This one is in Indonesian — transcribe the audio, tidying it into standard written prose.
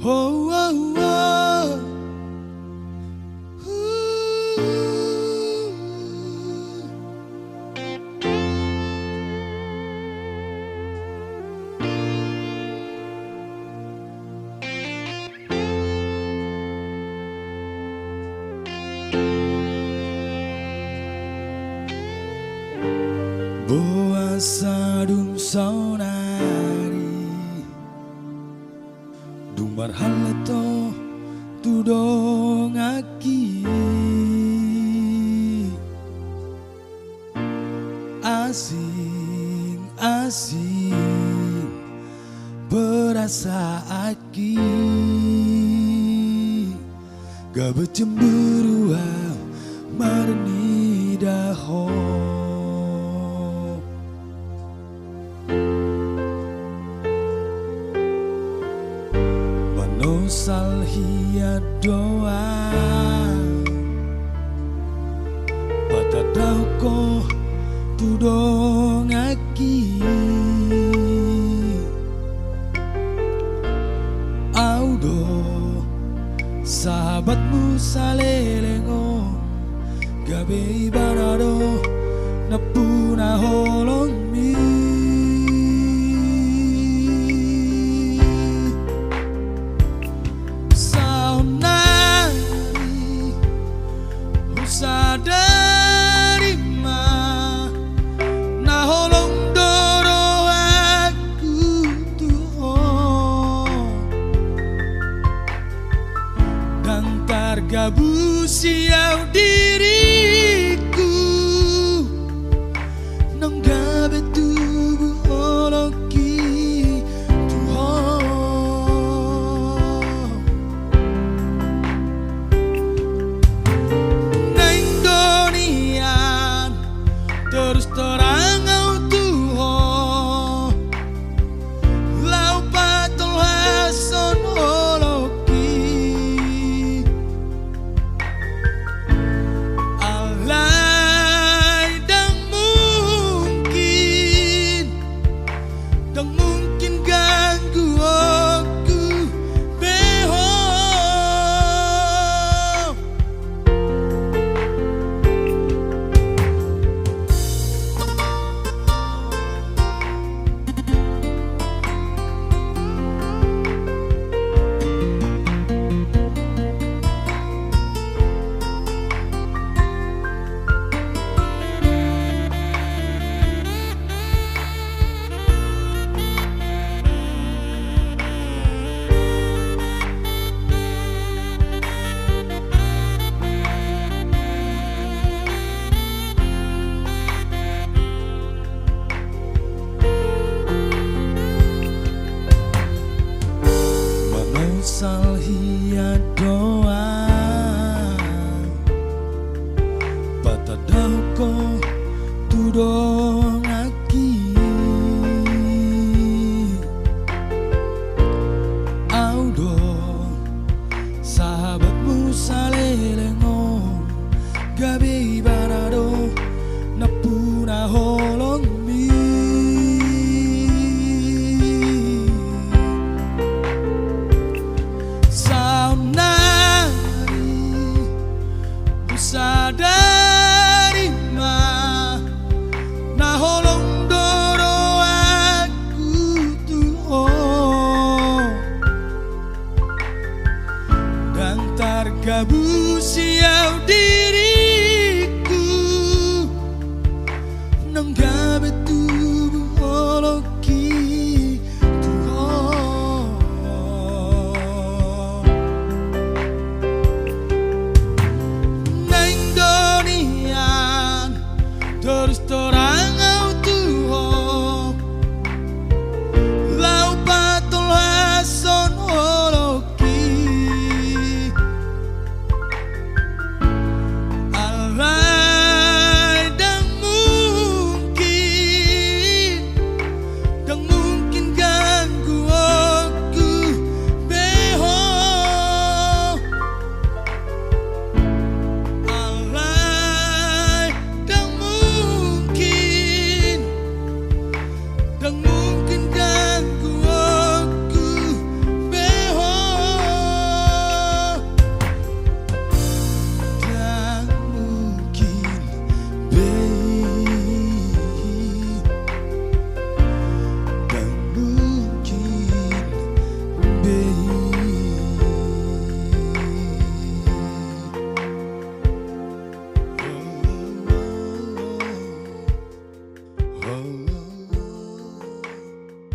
Oh, oh, oh. Boa sadum saunari Dumbar halato tudong aki Asing-asing berasa aki Gak bercemburuan marni daho Manosal hiya doa Patadaw ko tudong aki Audo sahabatmu salelengo Gabi ibarado na puna holong mi Saunari usadari ma na holong doro aku tuh dan tergabung siau diriku nang gabe tubuh holoki Tuhan nang donian terus terang au Tuhan lau patol hason holoki alai dan mungkin ganggu aku beho Manosal hiya doa Patadaw ko tudong